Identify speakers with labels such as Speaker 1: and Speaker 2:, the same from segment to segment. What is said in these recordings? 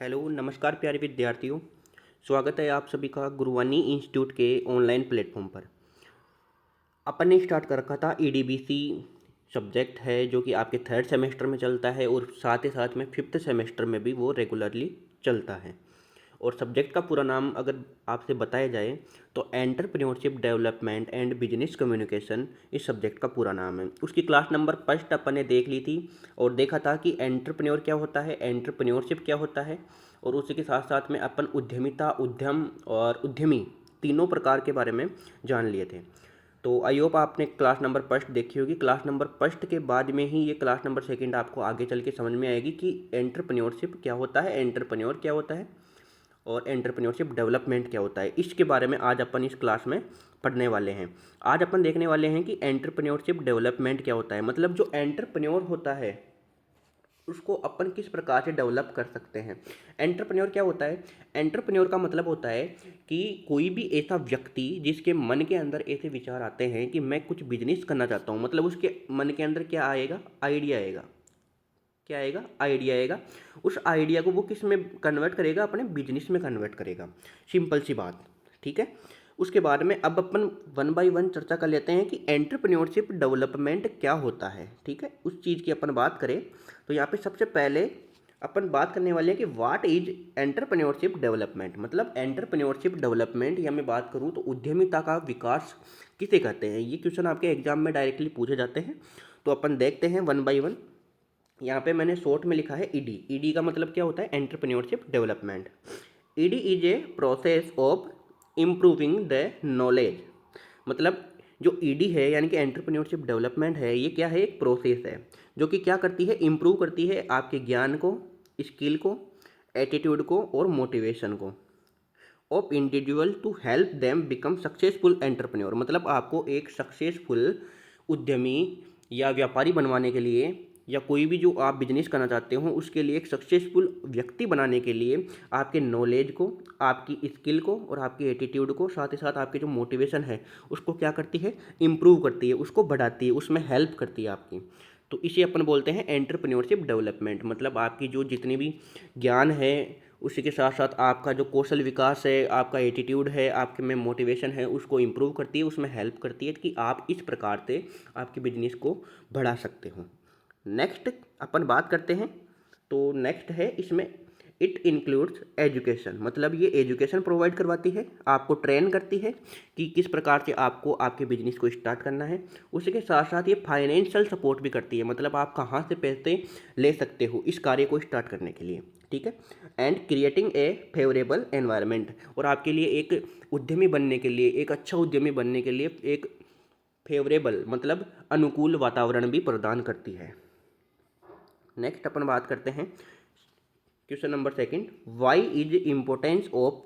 Speaker 1: Hello नमस्कार प्यारे विद्यार्थियों। स्वागत है आप सभी का गुरुवानी इंस्टीट्यूट के ऑनलाइन प्लेटफॉर्म पर। अपन ने स्टार्ट कर रखा था ईडीबीसी सब्जेक्ट है जो कि आपके थर्ड सेमेस्टर में चलता है और साथ ही साथ में फिफ्थ सेमेस्टर में भी वो रेगुलरली चलता है। और सब्जेक्ट का पूरा नाम अगर आपसे बताया जाए तो entrepreneurship development and business communication इस सब्जेक्ट का पूरा नाम है। उसकी क्लास नंबर फर्स्ट अपन ने देख ली थी और देखा था कि एंटरप्रेन्योर क्या होता है, एंटरप्रेन्योरशिप क्या होता है, और उसी के साथ साथ में अपन उद्यमिता, उद्यम और उद्यमी तीनों प्रकार के बारे में जान लिए थे। तो आई होप आपने क्लास नंबर फर्स्ट देखी होगी। क्लास नंबर फर्स्ट के बाद में ही ये क्लास नंबर सेकंड आपको आगे चल के समझ में आएगी कि एंटरप्रेन्योरशिप क्या होता है, एंटरप्रेन्योर क्या होता है और एंटरप्रेन्योरशिप डेवलपमेंट क्या होता है। इसके बारे में आज अपन इस क्लास में पढ़ने वाले हैं। आज अपन देखने वाले हैं कि एंटरप्रेन्योरशिप डेवलपमेंट क्या होता है, मतलब जो एंटरप्रेन्योर होता है उसको अपन किस प्रकार से डेवलप कर सकते हैं। एंटरप्रेन्योर क्या होता है? एंटरप्रेन्योर का मतलब होता है कि कोई भी ऐसा व्यक्ति जिसके मन के अंदर ऐसे विचार आते हैं कि मैं कुछ बिजनेस करना चाहता हूँ, मतलब उसके मन के अंदर क्या आएगा? आइडिया आएगा। क्या आएगा? आइडिया आएगा। उस आइडिया को वो किस में कन्वर्ट करेगा? अपने बिजनेस में कन्वर्ट करेगा। सिंपल सी बात, ठीक है। उसके बाद में अब अपन वन बाय वन चर्चा कर लेते हैं कि एंटरप्रेन्योरशिप डेवलपमेंट क्या होता है, ठीक है। उस चीज़ की अपन बात करें तो यहाँ पे सबसे पहले अपन बात करने वाले हैं कि व्हाट इज एंटरप्रेन्योरशिप डेवलपमेंट। मतलब एंटरप्रेन्योरशिप डेवलपमेंट या मैं बात करूँ तो उद्यमिता का विकास किसे कहते हैं। ये क्वेश्चन आपके एग्जाम में डायरेक्टली पूछे जाते हैं, तो अपन देखते हैं वन बाय वन। यहाँ पे मैंने शॉर्ट में लिखा है ईडी। ईडी का मतलब क्या होता है? Entrepreneurship development. ED is a process of improving the knowledge. मतलब जो ईडी है यानी कि एंटरप्रेन्योरशिप डेवलपमेंट है, ये क्या है? एक प्रोसेस है जो कि क्या करती है? इम्प्रूव करती है आपके ज्ञान को, स्किल को, एटीट्यूड को और मोटिवेशन को of individual to help them become successful entrepreneur. मतलब आपको एक सक्सेसफुल उद्यमी या व्यापारी बनवाने के लिए या कोई भी जो आप बिजनेस करना चाहते हो उसके लिए एक सक्सेसफुल व्यक्ति बनाने के लिए आपके नॉलेज को, आपकी स्किल को और आपके एटीट्यूड को, साथ ही साथ आपके जो मोटिवेशन है उसको क्या करती है? इम्प्रूव करती है, उसको बढ़ाती है, उसमें हेल्प करती है आपकी। तो इसे अपन बोलते हैं एंटरप्रेन्योरशिप डेवलपमेंट। मतलब आपकी जो जितनी भी ज्ञान है उसी के साथ साथ आपका जो कौशल विकास है, आपका एटीट्यूड है, आपके में मोटिवेशन है, उसको इम्प्रूव करती है, उसमें हेल्प करती है कि आप इस प्रकार से आपके बिजनेस को बढ़ा सकते हो। नेक्स्ट अपन बात करते हैं, तो नेक्स्ट है इसमें इट इंक्लूड्स एजुकेशन। मतलब ये एजुकेशन प्रोवाइड करवाती है, आपको ट्रेन करती है कि किस प्रकार से आपको आपके बिजनेस को स्टार्ट करना है। उसी के साथ साथ ये फाइनेंशियल सपोर्ट भी करती है, मतलब आप कहाँ से पैसे ले सकते हो इस कार्य को स्टार्ट करने के लिए, ठीक है। And creating a favourable environment, और आपके लिए एक उद्यमी बनने के लिए, एक अच्छा उद्यमी बनने के लिए एक फेवरेबल मतलब अनुकूल वातावरण भी प्रदान करती है। नेक्स्ट अपन बात करते हैं question number second, why is importance of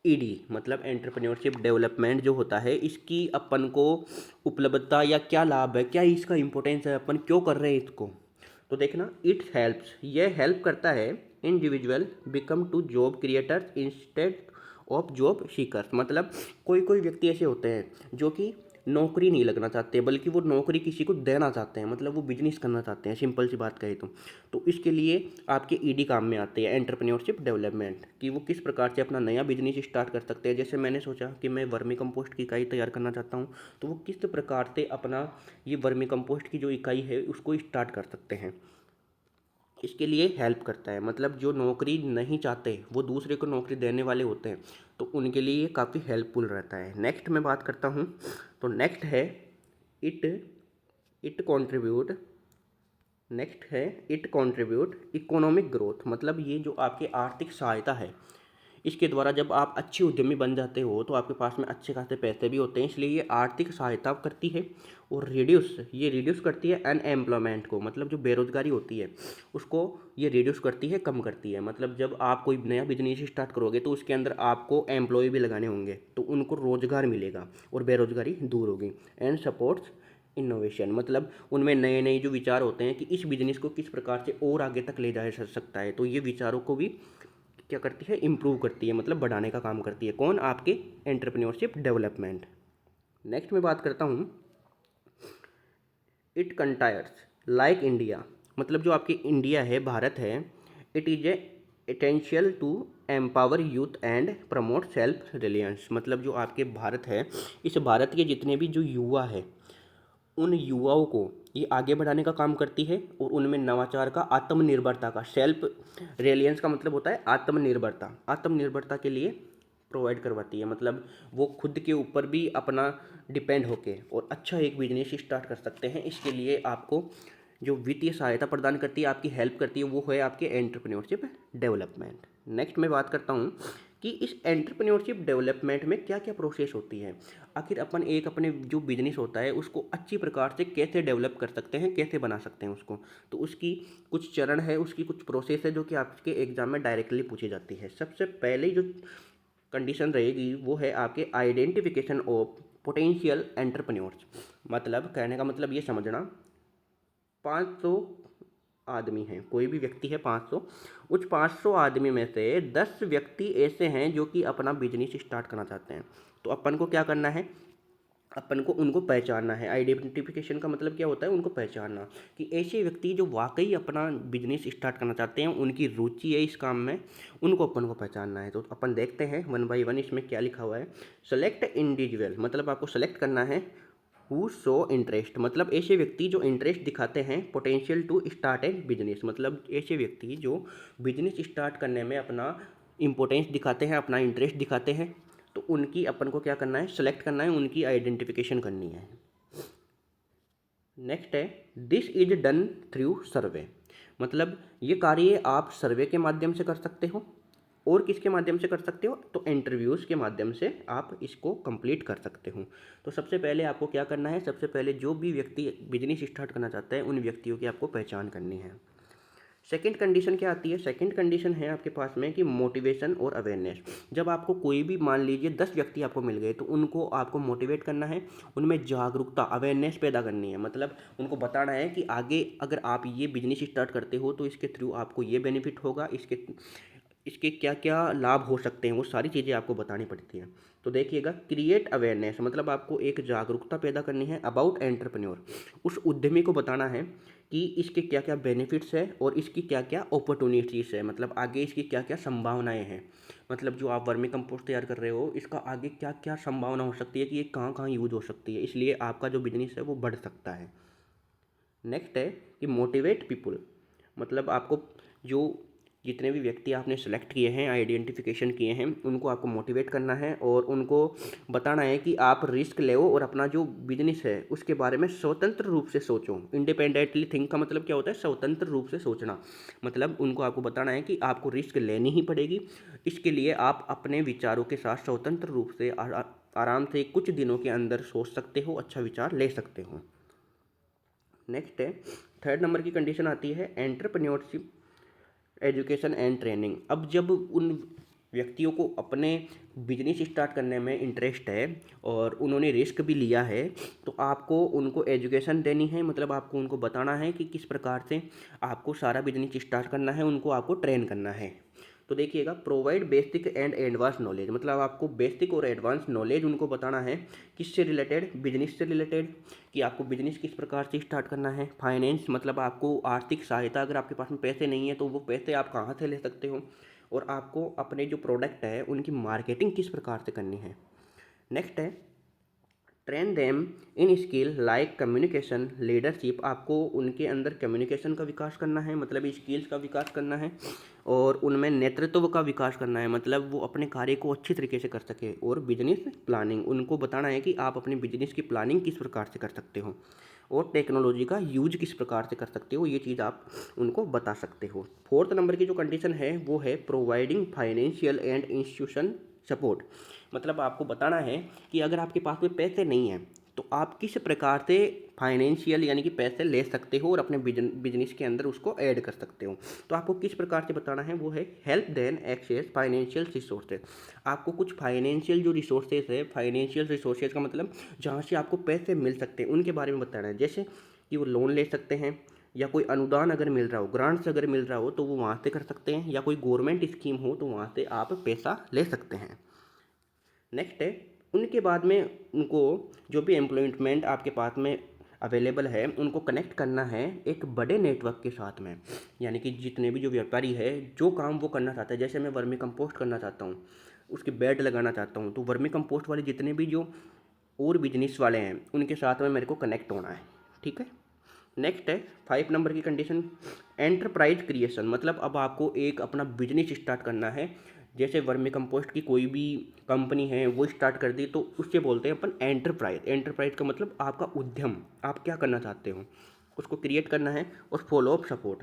Speaker 1: ED. मतलब एंटरप्रेन्योरशिप डेवलपमेंट जो होता है इसकी अपन को उपलब्धता या क्या लाभ है, क्या इसका इम्पोर्टेंस है, अपन क्यों कर रहे हैं इसको। तो देखना, इट हेल्प्स, ये हेल्प करता है individual become to job creators instead of job seekers. मतलब कोई कोई व्यक्ति ऐसे होते हैं जो कि नौकरी नहीं लगना चाहते बल्कि वो नौकरी किसी को देना चाहते हैं, मतलब वो बिजनेस करना चाहते हैं, सिंपल सी बात कहे तो इसके लिए आपके ईडी काम में आते हैं एंटरप्रेन्योरशिप डेवलपमेंट, कि वो किस प्रकार से अपना नया बिजनेस स्टार्ट कर सकते हैं। जैसे मैंने सोचा कि मैं वर्मी कंपोस्ट की इकाई तैयार करना चाहता हूँ, तो वो किस प्रकार से अपना ये वर्मी कंपोस्ट की जो इकाई है उसको स्टार्ट कर सकते हैं, इसके लिए हेल्प करता है। मतलब जो नौकरी नहीं चाहते वो दूसरे को नौकरी देने वाले होते हैं, तो उनके लिए ये काफ़ी हेल्पफुल रहता है। नेक्स्ट मैं बात करता हूँ, तो नेक्स्ट है इट इट कॉन्ट्रीब्यूट नेक्स्ट है इट कंट्रीब्यूट इकोनॉमिक ग्रोथ। मतलब ये जो आपकी आर्थिक सहायता है, इसके द्वारा जब आप अच्छे उद्यमी बन जाते हो तो आपके पास में अच्छे खासे पैसे भी होते हैं, इसलिए ये आर्थिक सहायता करती है। और रिड्यूस करती है अनएम्प्लॉयमेंट को, मतलब जो बेरोजगारी होती है उसको ये रिड्यूस करती है, कम करती है। मतलब जब आप कोई नया बिजनेस स्टार्ट करोगे तो उसके अंदर आपको एम्प्लॉय भी लगाने होंगे, तो उनको रोजगार मिलेगा और बेरोजगारी दूर होगी। एंड सपोर्ट्स इनोवेशन, मतलब उनमें नए नए जो विचार होते हैं कि इस बिजनेस को किस प्रकार से और आगे तक ले जाया जा सकता है, तो ये विचारों को भी क्या करती है? इम्प्रूव करती है, मतलब बढ़ाने का काम करती है। कौन? आपके एंटरप्रेन्योरशिप डेवलपमेंट। नेक्स्ट मैं बात करता हूँ इट कंटायर्स लाइक इंडिया। मतलब जो आपकी इंडिया है, भारत है, it is a essential to empower youth and promote self reliance. मतलब जो आपके भारत है, इस भारत के जितने भी जो युवा है, उन युवाओं को ये आगे बढ़ाने का काम करती है और उनमें नवाचार का, आत्मनिर्भरता का, सेल्फ रिलायंस का मतलब होता है आत्मनिर्भरता, आत्मनिर्भरता के लिए प्रोवाइड करवाती है। मतलब वो खुद के ऊपर भी अपना डिपेंड होके और अच्छा एक बिजनेस स्टार्ट कर सकते हैं। इसके लिए आपको जो वित्तीय सहायता प्रदान करती है, आपकी हेल्प करती है, वो है आपके एंटरप्रेन्योरशिप डेवलपमेंट। नेक्स्ट मैं बात करता हूँ कि इस एंटरप्रेन्योरशिप डेवलपमेंट में क्या क्या प्रोसेस होती है। आखिर अपन एक अपने जो बिजनेस होता है उसको अच्छी प्रकार से कैसे डेवलप कर सकते हैं, कैसे बना सकते हैं उसको। तो उसकी कुछ चरण है, उसकी कुछ प्रोसेस है जो कि आपके एग्जाम में डायरेक्टली पूछी जाती है। सबसे पहले जो कंडीशन रहेगी वो है आपके आइडेंटिफिकेशन ऑफ पोटेंशियल एंटरप्रेन्योर्स। मतलब कहने का मतलब ये समझना, 500 आदमी हैं, कोई भी व्यक्ति है 500, उस 500 आदमी में से 10 व्यक्ति ऐसे हैं जो कि अपना बिजनेस स्टार्ट करना चाहते हैं। तो अपन को क्या करना है, अपन को उनको पहचानना है। आइडेंटिफिकेशन का मतलब क्या होता है, उनको पहचानना कि ऐसे व्यक्ति जो वाकई अपना बिजनेस स्टार्ट करना चाहते हैं, उनकी रुचि है इस काम में, उनको अपन को पहचानना है। तो अपन देखते हैं वन बाय वन इसमें क्या लिखा हुआ है। सेलेक्ट इंडिविजुअल, मतलब आपको सेलेक्ट करना है हु शो इंटरेस्ट, मतलब ऐसे व्यक्ति जो इंटरेस्ट दिखाते हैं। Potential to start an business, मतलब ऐसे व्यक्ति जो बिजनेस स्टार्ट करने में अपना इम्पोर्टेंस दिखाते हैं, अपना इंटरेस्ट दिखाते हैं। तो उनकी अपन को क्या करना है, सेलेक्ट करना है, उनकी आइडेंटिफिकेशन करनी है। नेक्स्ट है दिस इज डन थ्रू सर्वे, मतलब ये कार्य आप सर्वे के माध्यम से कर सकते हो। और किसके माध्यम से कर सकते हो, तो इंटरव्यूज़ के माध्यम से आप इसको कंप्लीट कर सकते हो। तो सबसे पहले आपको क्या करना है, सबसे पहले जो भी व्यक्ति बिजनेस स्टार्ट करना चाहता है उन व्यक्तियों की आपको पहचान करनी है। सेकंड कंडीशन क्या आती है, सेकंड कंडीशन है आपके पास में कि मोटिवेशन और अवेयरनेस। जब आपको कोई भी, मान लीजिए 10 व्यक्ति आपको मिल गए, तो उनको आपको मोटिवेट करना है, उनमें जागरूकता, अवेयरनेस पैदा करनी है। मतलब उनको बताना है कि आगे अगर आप ये बिजनेस स्टार्ट करते हो तो इसके थ्रू आपको ये बेनिफिट होगा, इसके इसके क्या क्या लाभ हो सकते हैं, वो सारी चीज़ें आपको बतानी पड़ती हैं। तो देखिएगा, क्रिएट अवेयरनेस, मतलब आपको एक जागरूकता पैदा करनी है अबाउट एंटरप्रेन्योर। उस उद्यमी को बताना है कि इसके क्या क्या बेनिफिट्स है और इसकी क्या क्या अपॉर्चुनिटीज़ है, मतलब आगे इसकी क्या क्या संभावनाएं हैं। मतलब जो आप वर्मी कंपोस्ट तैयार कर रहे हो, इसका आगे क्या क्या संभावना हो सकती है कि ये कहाँ कहाँ यूज हो सकती है, इसलिए आपका जो बिजनेस है वो बढ़ सकता है। नेक्स्ट है कि मोटिवेट पीपुल, मतलब आपको जो जितने भी व्यक्ति आपने सेलेक्ट किए हैं, आइडेंटिफिकेशन किए हैं, उनको आपको मोटिवेट करना है और उनको बताना है कि आप रिस्क लो और अपना जो बिजनेस है उसके बारे में स्वतंत्र रूप से सोचो। इंडिपेंडेंटली थिंक का मतलब क्या होता है, स्वतंत्र रूप से सोचना। मतलब उनको आपको बताना है कि आपको रिस्क लेनी ही पड़ेगी, इसके लिए आप अपने विचारों के साथ स्वतंत्र रूप से आराम से कुछ दिनों के अंदर सोच सकते हो, अच्छा विचार ले सकते हो। नेक्स्ट है, थर्ड नंबर की कंडीशन आती है एंटरप्रेन्योरशिप एजुकेशन एंड ट्रेनिंग। अब जब उन व्यक्तियों को अपने बिजनेस स्टार्ट करने में इंटरेस्ट है और उन्होंने रिस्क भी लिया है, तो आपको उनको एजुकेशन देनी है। मतलब आपको उनको बताना है कि किस प्रकार से आपको सारा बिजनेस स्टार्ट करना है, उनको आपको ट्रेन करना है। तो देखिएगा, provide basic and advance knowledge, मतलब आपको बेसिक और एडवांस नॉलेज उनको बताना है। किससे रिलेटेड, बिजनेस से रिलेटेड, कि आपको बिजनेस किस प्रकार से स्टार्ट करना है। फाइनेंस, मतलब आपको आर्थिक सहायता, अगर आपके पास में पैसे नहीं है तो वो पैसे आप कहाँ से ले सकते हो। और आपको अपने जो प्रोडक्ट है उनकी मार्केटिंग किस प्रकार से करनी है। नेक्स्ट है train them in skill like communication leadership, आपको उनके अंदर कम्युनिकेशन का विकास करना है, मतलब स्किल्स का विकास करना है। और उनमें नेतृत्व का विकास करना है, मतलब वो अपने कार्य को अच्छी तरीके से कर सके। और बिजनेस प्लानिंग, उनको बताना है कि आप अपने बिजनेस की प्लानिंग किस प्रकार से कर सकते हो और टेक्नोलॉजी का यूज किस प्रकार से कर सकते हो, ये चीज़ आप उनको बता सकते हो। फोर्थ नंबर की जो कंडीशन है वो है providing financial and institution support, मतलब आपको बताना है कि अगर आपके पास में पैसे नहीं हैं तो आप किस प्रकार से फाइनेंशियल यानी कि पैसे ले सकते हो और अपने बिजनेस के अंदर उसको ऐड कर सकते हो। तो आपको किस प्रकार से बताना है, वो है help then access financial resources. आपको कुछ फाइनेंशियल जो रिसोर्सेज है, फाइनेंशियल रिसोर्सेज का मतलब जहाँ से आपको पैसे मिल सकते हैं उनके बारे में बताना है। जैसे कि वो लोन ले सकते हैं, या कोई अनुदान अगर मिल रहा हो, ग्रांट्स अगर मिल रहा हो तो वो वहाँ से कर सकते हैं, या कोई गवर्नमेंट स्कीम हो तो वहाँ से आप पैसा ले सकते हैं। नेक्स्ट है, उनके बाद में उनको जो भी एम्प्लॉयमेंट आपके पास में अवेलेबल है उनको कनेक्ट करना है एक बड़े नेटवर्क के साथ में। यानी कि जितने भी जो व्यापारी है जो काम वो करना चाहता है, जैसे मैं वर्मी कंपोस्ट करना चाहता हूँ, उसके बेड लगाना चाहता हूँ, तो वर्मी कंपोस्ट वाले जितने भी जो और बिजनेस वाले हैं उनके साथ में मेरे को कनेक्ट होना है। ठीक है। नेक्स्ट है 5 नंबर की कंडीशन, एंटरप्राइज क्रिएशन। मतलब अब आपको एक अपना बिजनेस स्टार्ट करना है। जैसे वर्मी कंपोस्ट की कोई भी कंपनी है वो स्टार्ट कर दी, तो उससे बोलते हैं अपन एंटरप्राइज। एंटरप्राइज का मतलब आपका उद्यम, आप क्या करना चाहते हो उसको क्रिएट करना है। और फॉलोअप सपोर्ट,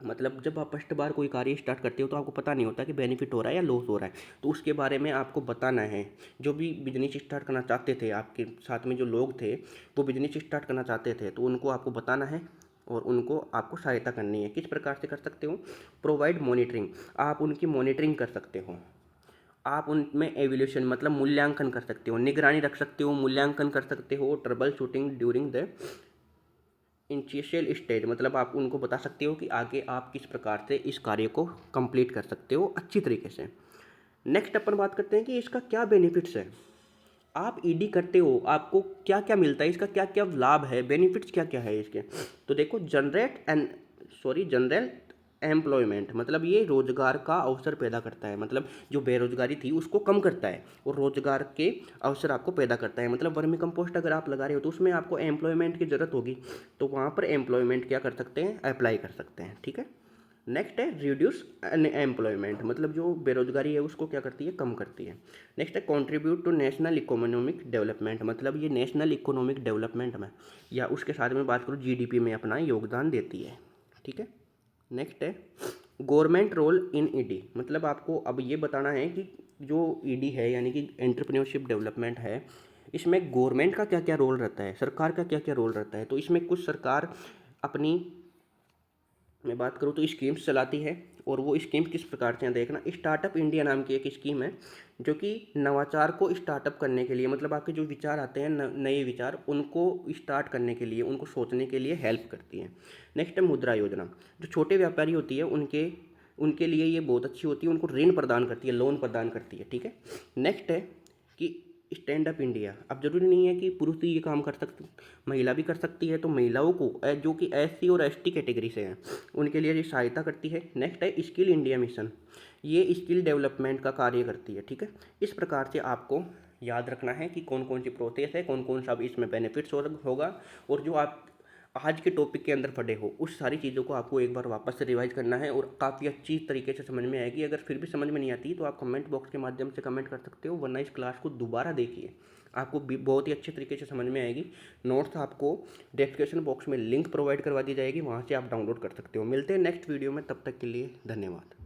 Speaker 1: मतलब जब आप फर्स्ट बार कोई कार्य स्टार्ट करते हो तो आपको पता नहीं होता कि बेनिफिट हो रहा है या लॉस हो रहा है, तो उसके बारे में आपको बताना है। जो भी बिजनेस स्टार्ट करना चाहते थे, आपके साथ में जो लोग थे वो बिजनेस स्टार्ट करना चाहते थे, तो उनको आपको बताना है और उनको आपको सहायता करनी है। किस प्रकार से कर सकते हो, प्रोवाइड मॉनिटरिंग, आप उनकी मॉनिटरिंग कर सकते हो। आप उनमें एवोल्यूशन मतलब मूल्यांकन कर सकते हो, निगरानी रख सकते हो, मूल्यांकन कर सकते हो। Trouble shooting during the initial stage, मतलब आप उनको बता सकते हो कि आगे आप किस प्रकार से इस कार्य को कंप्लीट कर सकते हो अच्छी तरीके से। नेक्स्ट अपन बात करते हैं कि इसका क्या बेनिफिट्स है। आप ईडी करते हो, आपको क्या क्या मिलता है, इसका क्या क्या लाभ है, बेनिफिट्स क्या क्या है इसके। तो देखो, जनरल एम्प्लॉयमेंट, मतलब ये रोजगार का अवसर पैदा करता है। मतलब जो बेरोजगारी थी उसको कम करता है और रोजगार के अवसर आपको पैदा करता है। मतलब वर्मी कंपोस्ट अगर आप लगा रहे हो तो उसमें आपको एम्प्लॉयमेंट की ज़रूरत होगी, तो वहाँ पर एम्प्लॉयमेंट क्या कर सकते हैं, अप्लाई कर सकते हैं। ठीक है। नेक्स्ट है रिड्यूस अनएम्प्लॉयमेंट, मतलब जो बेरोजगारी है उसको क्या करती है, कम करती है। नेक्स्ट है contribute to national economic development, मतलब ये नेशनल इकोनॉमिक डेवलपमेंट में या उसके साथ में बात करूँ जीडीपी में अपना योगदान देती है। ठीक है। नेक्स्ट है गवर्नमेंट रोल इन ईडी, मतलब आपको अब ये बताना है कि जो ईडी है यानी कि एंटरप्रेन्योरशिप डेवलपमेंट है, इसमें गवर्नमेंट का क्या क्या रोल रहता है, सरकार का क्या क्या रोल रहता है। तो इसमें कुछ सरकार अपनी, मैं बात करूँ तो स्कीम्स चलाती है, और वो स्कीम किस प्रकार से हैं देखना। स्टार्टअप इंडिया नाम की एक स्कीम है जो कि नवाचार को स्टार्टअप करने के लिए, मतलब आपके जो विचार आते हैं नए विचार, उनको स्टार्ट करने के लिए, उनको सोचने के लिए हेल्प करती है। नेक्स्ट है मुद्रा योजना, जो छोटे व्यापारी होती है उनके उनके लिए ये बहुत अच्छी होती है, उनको ऋण प्रदान करती है, लोन प्रदान करती है। ठीक है। नेक्स्ट है कि स्टैंड अप इंडिया, अब जरूरी नहीं है कि पुरुष ही ये काम कर सकते, महिला भी कर सकती है, तो महिलाओं को जो कि एससी और एसटी कैटेगरी से हैं उनके लिए ये सहायता करती है। नेक्स्ट है स्किल इंडिया मिशन, ये स्किल डेवलपमेंट का कार्य करती है। ठीक है। इस प्रकार से आपको याद रखना है कि कौन कौन सी प्रोसेस है, कौन कौन सा इसमें बेनिफिट्स होगा, और जो आप आज के टॉपिक के अंदर पढ़े हो उस सारी चीज़ों को आपको एक बार वापस से रिवाइज करना है और काफ़ी अच्छी तरीके से समझ में आएगी। अगर फिर भी समझ में नहीं आती तो आप कमेंट बॉक्स के माध्यम से कमेंट कर सकते हो, वरना इस क्लास को दोबारा देखिए, आपको बहुत ही अच्छे तरीके से समझ में आएगी। नोट्स आपको डिस्क्रिप्शन बॉक्स में लिंक प्रोवाइड करवा दी जाएगी, वहाँ से आप डाउनलोड कर सकते हो। मिलते हैं नेक्स्ट वीडियो में, तब तक के लिए धन्यवाद।